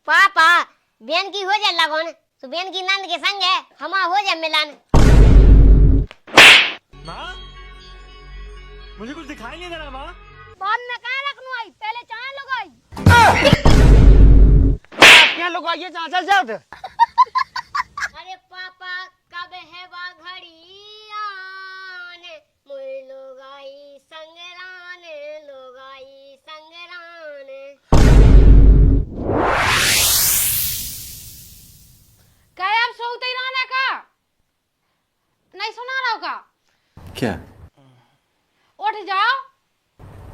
पापा बेन की हो जाए लगन तो बेन की नंद के संग है हमा हो जाए मिलन। माँ मुझे कुछ दिखाएंगे जरा माँ। बाद में कहाँ रखनू आई, पहले चाय लगाई। क्या लगाइए चाचा जाओ। अरे पापा कब है वा घड़ी आने मुई लोगाई संगराने लोगाई संगराने। क्या आप सोते ही रहने का नहीं सुना रहा का? क्या उठ जाओ।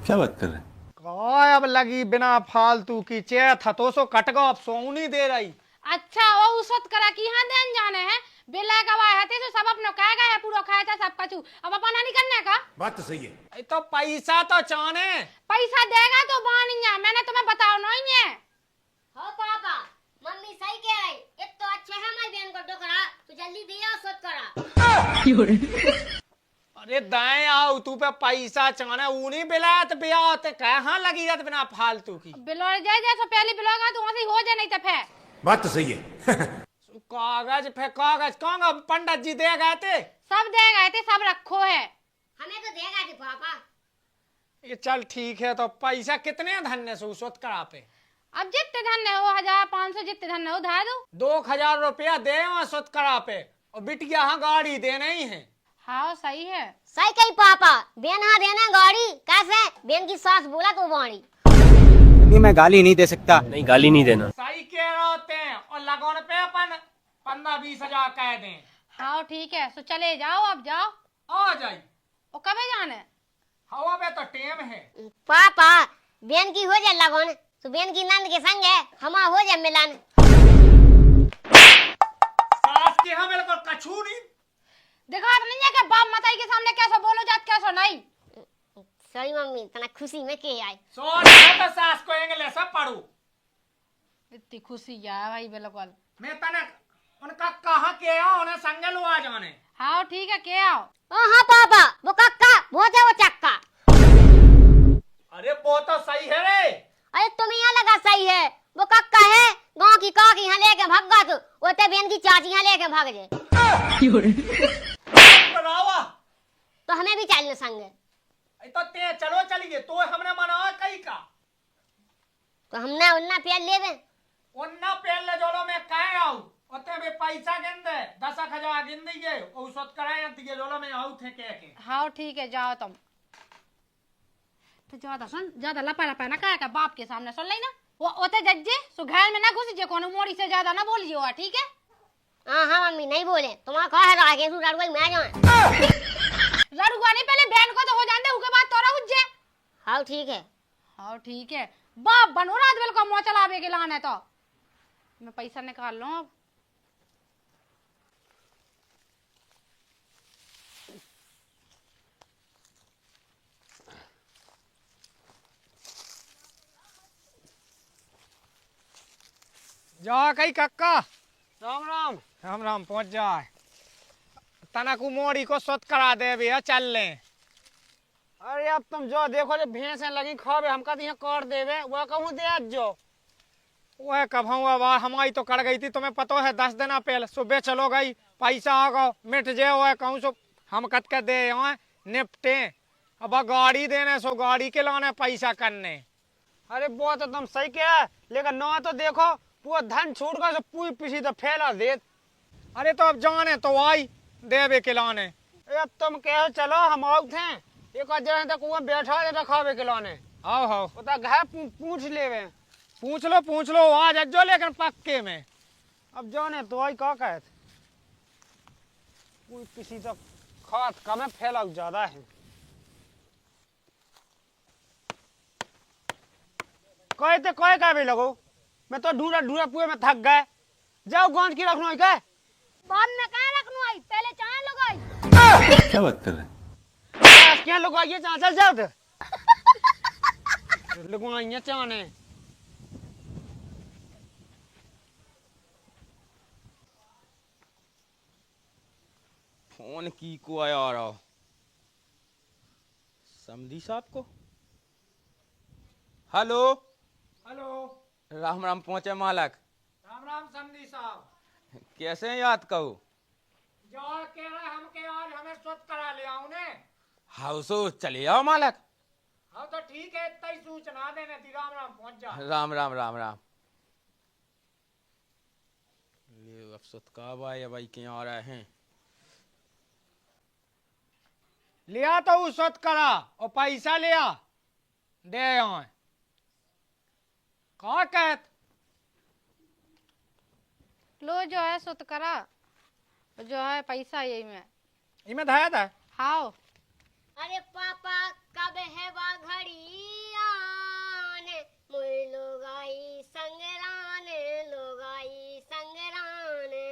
क्या बात कर रहे हैं? काय अब लगी बिना फालतू की चेत तो सो कट गो अब सोऊ नहीं दे रही। अच्छा वो उसत करा कि यहाँ देन जाने हैं बिल्ला गवाए हते तो सब अपनो कह गए है पूरा खाया था सब कछु अब अपना नहीं करने का। बात तो सही है। तो पैसा तो चाने पैसा देगा तो बानिया मैंने तुम्हें बताओ नहीं है। हो पापा मम्मी सही कह रही एक तो अच्छे है हमारी बहन को डोकरा तो जल्दी दिया सोच करा। अरे दाएं आओ तू पे पैसा चाने ऊनी बिलात ब्यात कहाँ लगी रहत बिना फालतू की। बिलोड़ जाए जैसे पहले बिलोगा तो वहां से हो जाए नहीं तो फिर बात तो सही है। कागज पे कागज कौन पंडित जी दे गए थे। सब दे गए थे सब रखो है। हमें तो देगा थे पापा। ये चल ठीक है तो पैसा कितने धन्य से उस वक्त करा पे। अब जितने धन्य हो 1500 जितने धन्य हो धा दो। 2000 रुपया दे सुत करा पे और बिटिया हाँ गाड़ी देने ही है। हाँ सही है। सही कही पापा बेन हाँ देना गाड़ी कैसे बेन की सास बोला तो वाणी। नहीं मैं गाली नहीं दे सकता। नहीं गाली नहीं देना। सही कह रहे होते हैं और लगन पे अपन 15-20 हजार कह दें। हाँ ठीक है तो चले जाओ अब जाओ। आ जाई और कब जाने? हवा पे तो टेम है। पापा बेन की हो जाए लगन तो बेन की नंद के संग है हमा हो जाए मिलन। सास के हाँ बिल्कुल कछू नहीं। देखा तो नहीं है कि बाप मताई के सामने कैसे बोलो जात कैसे नहीं। सॉरी मम्मी तना खुशी में के आई। सोच तो सास को इंग्लिश सब पढ़ू। इतनी खुशी है भाई बिल्कुल। मैं तने उनका कहा के आओ उन्हें संगे लो आ जाने। हाँ ठीक है के आओ। ओ हाँ पापा वो कक्का बहुत है वो चक्का। अरे वो तो सही है रे। अरे तुम्हें यहाँ लगा सही है वो कक्का है गांव की काकी यहाँ लेके भाग गया तो वो ते बेन की चाची यहाँ लेके भाग जाए। बनावा तो हमें भी चलना संग। तो ते चलो चलिए तो हमने मना कई का तो हमने उन्ना प्यार ले दे। उन्ना पहले जोलो में कहे आओ उते भी पैसा गिन दे 10,000 गिन दीजिए और उसत कराए दिए जोलो में आउ थे के। हाँ ठीक है जाओ तुम। तो ज्यादा सुन ज्यादा लपा लपा ना कहा का बाप के सामने सुन ली ना वो ओते जज्जे सो घायल में ना घुस जे कोनो मोड़ी से ज्यादा ना बोलिए हुआ ठीक है। हाँ हाँ मम्मी नहीं बोले तुम्हारा कहा है रागे तू लड़वाई मैं जाए। लड़ुआ नहीं पहले बहन को तो हो जानते उसके बाद तोरा उज्जे। हाँ ठीक है। हाँ ठीक है बाप बनो रात बेल को मुँह चलावे के लाने तो मैं पैसा निकाल लूं अब। जा कई कक्का राम राम। राम राम पहुंच जाए तना कुमोड़ी को स्वत करा दे भैया चल ले। अरे अब तुम जो देखो जो भैंसें लगी खावे हमका तो यहाँ कर देवे वह कहूँ दे आज जो वह कब हमारी तो कर गई थी तुम्हें पता है 10 दिन पहले सुबह चलो गई पैसा आ गो मिट जे वह कहूँ सो हम कट के दे निपटे अब गाड़ी देने सो गाड़ी के लाने पैसा करने। अरे वो तो तुम सही क्या लेकिन ना तो देखो पूरा धन छूट गया पूरी पीछी तो फैला दे। अरे तो अब जाने तो आई देवे के लाने। अब तुम कहो चलो हम आओ थे एक जगह तक वहाँ बैठा दे रखावे के लाने। आओ हो तो घर पूछ लेवे पूछ लो आज जो लेकिन पक्के में अब जाने तो आई का कहत पूरी पीछी तो खात कम फैला ज्यादा है। कहते कहे का भी लगो मैं तो ढूंढा ढूंढा पूरे में थक गए। जाओ गौंज की रखनो क्या बाद में कहाँ रखनू आई पहले चाय लगाई। क्या बात कर रहे हैं? क्या लगाइए चाचा जाओ तो लगवाइए चाने। फोन की को आया आ रहा समधी साहब को। हेलो हेलो राम राम पहुंचे मालक। राम राम समधी साहब। कैसे याद कहू? जो कह रहे हम के आज हमें स्वत करा ले आओ ने। हाउसो चले आओ मालक। हाँ तो ठीक है, इतना ही सूचना देने थी। राम राम पहुंच जा। राम राम राम राम। ये अब सुत का भाई क्यों आ रहे हैं? लिया तो उस स्वत करा और पैसा लिया दे आए। कहा कहत लो जो है सुत करा, जो है पैसा यही में इमे धाया था। हाओ। अरे पापा कब है वा घड़ी आने, मोर लोगाई संगराने, लोगाई संगराने।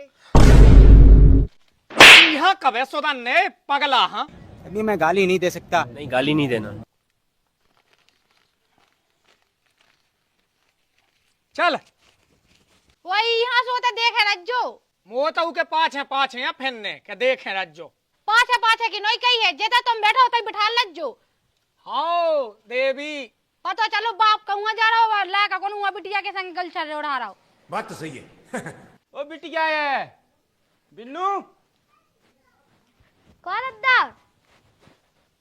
यह कब है सोदा ने पगला? हाँ अभी मैं गाली नहीं दे सकता। नहीं, गाली नहीं देना। चल वही यहाँ सोते देखे रज्जो। मोतऊ के पाछे या फिरने के देखे रज्जो। पाछे की नोई कही है, जेता तुम बैठो होता बिठा लज्जो। हाओ देवी। पता चलो बाप कहूँ जा रहा हो, लाका कौन हुआ बिटिया के संग गल चल उड़ा रहा हो। बात तो सही है। ओ बिटिया है बिन्नू, कौन अद्दा?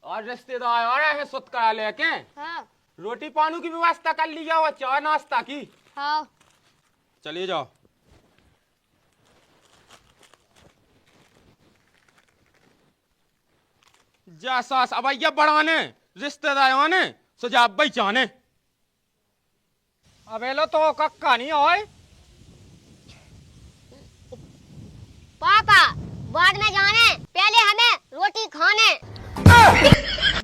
और रिश्तेदार आ रहे हैं सुत करा लेके। हाँ रोटी पानी की व्यवस्था कर लिया और चाय नाश्ता की। हाँ। चलिए जाओ। जा सास अब ये बढ़ाने रिश्तेदार आने सुझाव भाई चाहने। अबे लो तो कक्का नहीं होए। पापा बाद में जाने, पहले हमें रोटी खाने।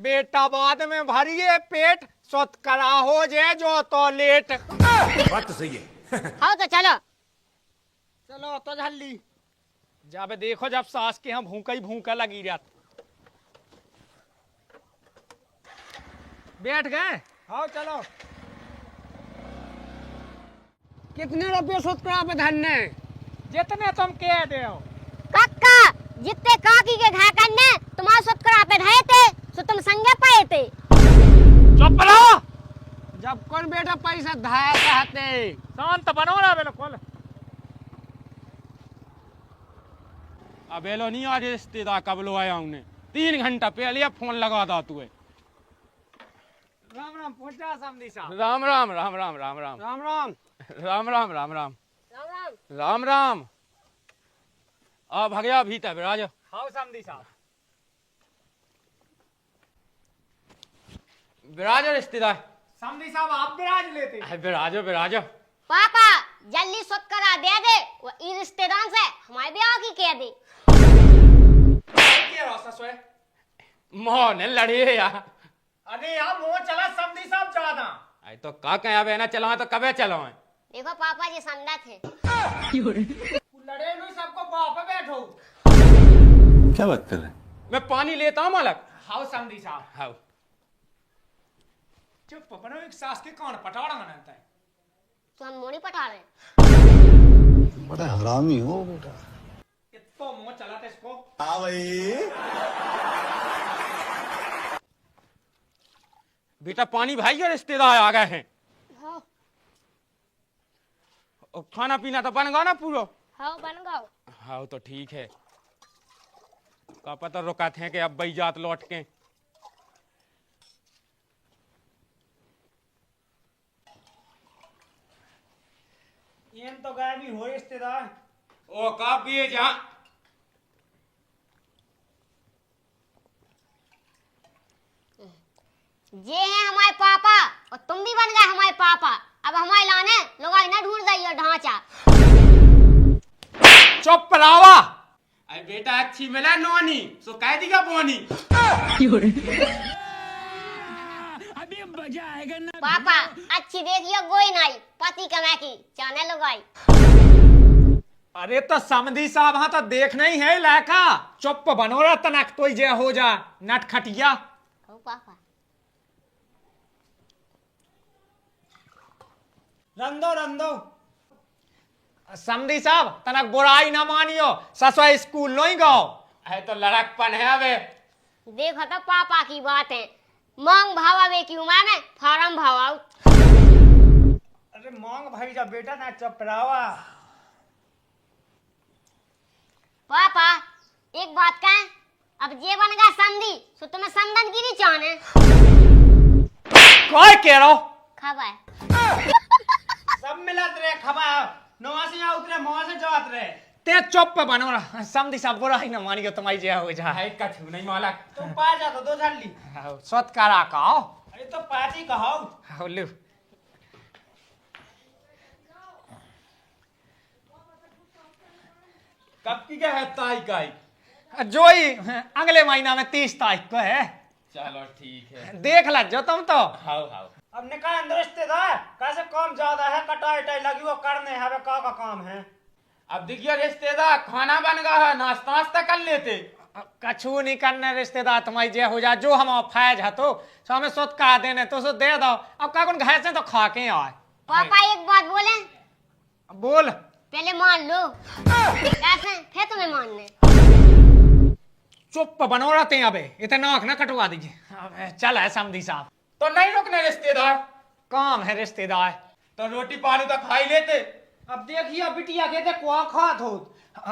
बेटा बाद में भरिए पेट, स्वत करा हो जे जो तो लेट। बात तो सही है। हाँ तो चलो। चलो तो जल्दी। जब देखो जब सास के यहाँ भूखा ही भूखा लगी रहता। बैठ गए? हाँ चलो। कितने रुपये सुत करा पे धन्ने? जितने तुम कह दे हो। कक्का जितने काकी के घर करने तुम्हारे सत्करा पे रहे थे, तो तुम संगे पाए थे। चुप रहो। जब कौन बेटा पैसा धाया चाहते, शांत बनो ना बिल्कुल। अबेलो नहीं आज रिश्तेदार कब लो आया उन्हें 3 घंटा पहले फोन लगा दा तू। राम राम पहुंचा समधी साहब। राम राम राम राम राम राम राम राम। राम राम राम राम राम राम। राम राम। आ भगया भीतर विराज। हाँ समधी साहब। विराज रिश्तेदार। समधी साहब आप विराज लेते। विराजो विराजो। पापा जल्दी सत्करा दे दे, वो ई रिश्तेदार से हमारे ब्याह की कह दे। मोहन लड़े यार। अरे यार मुंह चला समधी साहब ज्यादा। आई तो का कहा बहना चला तो कबे चलो है। देखो पापा जी समझा थे। लड़े लो सबको बाप बैठो। क्या बात कर रहे हैं? मैं पानी लेता हूँ मालक। हाउ समधी साहब। हाउ। चुप बनो, एक सास के कान पटाड़ा मनता है। तो हम मोड़ी पटा रहे। बड़ा हरामी हो बेटा। इतना मुंह चलाते इसको। हाँ भाई। बेटा पानी भाई रिश्तेदार आ गए हैं। हाँ और खाना पीना तो बन गया ना पूरा? हाँ बन गओ। हाँ तो ठीक है। का पता रुका थे कि अब भाई जात लौट के। ये तो गाय भी हो रिश्तेदार। ओ का भी जहाँ ये है हमारे पापा और तुम भी बन गए हमारे पापा। अब हमारे लाने लोग ना ढूंढ जाइए ढांचा। चुप रहा। अरे बेटा अच्छी मिला नोनी सो कह दी क्या बोनी। अभी मजा आएगा ना। पापा अच्छी देखियो गोई नहीं, पति कमा की चाने लगाई। अरे तो समधी साहब हाँ तो देखना ही है लाका। चुप बनो रहा तनक तो जे हो जा नटखटिया। पापा रंदो रंदो। समधी साहब तनक बुराई ना मानियो, ससुआ स्कूल नहीं गो। है तो लड़कपन है अबे। देखो तो पापा की बात है। मांग भावा वे की उम्र में फार्म भावाओ। अरे मांग भाई जा बेटा ना चपरावा। पापा एक बात कहें, अब ये बन गया संधि तो तुम्हें संदन की नहीं चाहने काय कह रहा हो? खबर सब मिलत रहे खबा नवा से यहाँ उतरे मवा से जात रहे। ते चुप पे बनो रहा समझी सब बुरा ही ना मानी को तुम्हारी जय हो जा। है कछु नहीं मालक। तुम पा जा तो दो झल्ली स्वत करा कहो। अरे तो पाजी कहो होलू कब की क्या है ताई काई? जो ही अगले महीना में 30 तारीख को है। चलो ठीक है। देख ला जो तुम तो। How how. अब निकाह अंदर रिश्तेदार कैसे काम ज्यादा है कटाई टाई लगी वो करने है का काम है। अब देखिए रिश्तेदार खाना बन गया है नाश्ता वास्ता कर लेते। कछु नहीं करने रिश्तेदार तुम्हारी जय हो जा जो हम फैज है तो हमें सुत का देने तो सो दे दो। अब का घर से तो खा के आए। पापा एक बात बोले, बोल। पहले मान लो कैसे फिर तुम्हें मानने। चुप बनो रहते हैं अबे इतना नाक ना कटवा दीजिए। अबे चल है समधी साहब तो नहीं रुकने रिश्तेदार। काम है रिश्तेदार तो रोटी पानी तो खा ही लेते। अब देखिए बिटिया कहते कुआ खात हो।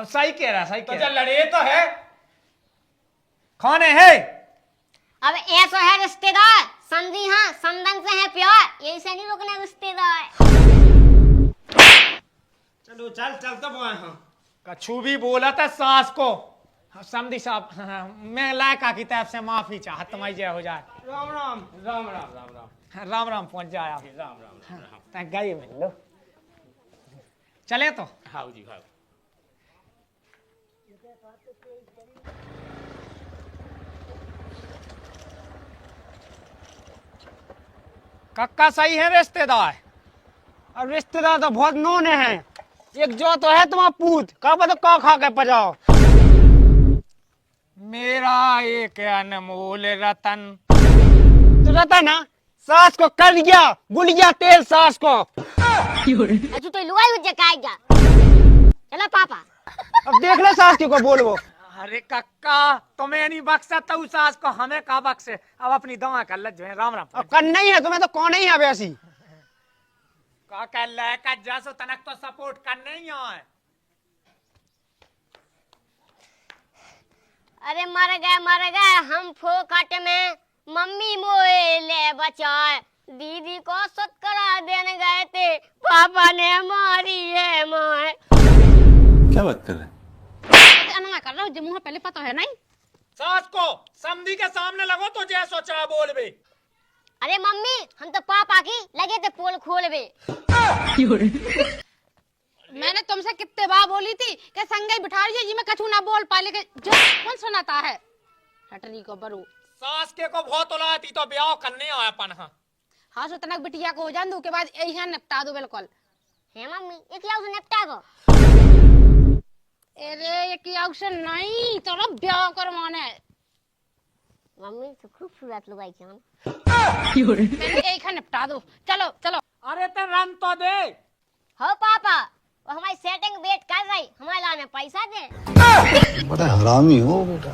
सही कह रहा सही तो कह जब रहा। लड़े तो है खाने है अब ऐसा है रिश्तेदार संधि हाँ संदन से है प्यार यही से नहीं रुकने रिश्तेदार। चलो चल चल तो बोए हाँ कछु भी बोला था सास को। समधी साहब मैं लायका की तरफ से माफी चाह तुम्हारी जय हो जाए। राम राम राम राम राम राम राम राम पहुंच जाए आप। राम राम राम। तक गई मिल लो चले तो। हाउ जी हाउ। कक्का सही है रिश्तेदार। अब रिश्तेदार तो बहुत नोने हैं। एक जो तो है तुम्हारा पूत का तो का खा के पजाओ। मेरा एक अनमोल रतन तो रतन ना सास को कर गया गुलिया तेल सास को। अजू तो लुगाई उज्जे खाएगा। चलो पापा अब देख ले सास की को बोलबो। अरे कक्का तुम्हें नहीं बख्शा तो सास को हमें का बख्शे। अब अपनी दवा कर लज राम राम। अब कर नहीं है तुम्हें तो कौन नहीं है वैसी का कह ले का जसो तनक तो सपोर्ट कर नहीं है। अरे मर गए हम फोकट में मम्मी मोए ले बचाए दीदी को सुत करा देने गए थे पापा ने मारी है माए। क्या बात कर रहे हैं? अना कर रहा हूँ मुँह पहले पता है नहीं। सास को समधी के सामने लगो तो जय सोचा बोल बे। अरे मम्मी हम तो पापा की लगे थे पोल खोल बे। मैंने तुमसे कितने बार बोली थी कि संगे बिठा रही जी मैं कछु ना बोल पा लेके जो कौन सुनाता है हटरी को बरू। सास के को बहुत उलाती तो ब्याह करने आया अपन। हाँ सो तनक बिटिया को हो जान दो के बाद यही निपटा दो बिल्कुल। है मम्मी एक या उसे निपटा को। अरे ये किया उसे नहीं तो ब्याह करवाना है। मम्मी तो खूबसूरत लुगाई जान। पहले यही निपटा दो चलो चलो। अरे ते रन तो दे। हो पापा वो हमारी सेटिंग वेट कर रही हमारे लाने पैसा दे। बड़ा हरामी हो बेटा।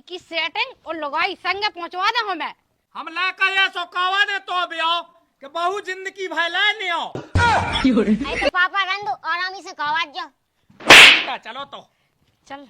की सेटिंग और लगाई संगे पहुंचवा दे हमें। हम लेकर ये सोकावा दे तो ब्याह के बहु जिंदगी भाई ले नहीं आओ। नहीं तो पापा रन दो आरामी से कवाज जा। ठीक है चलो तो चल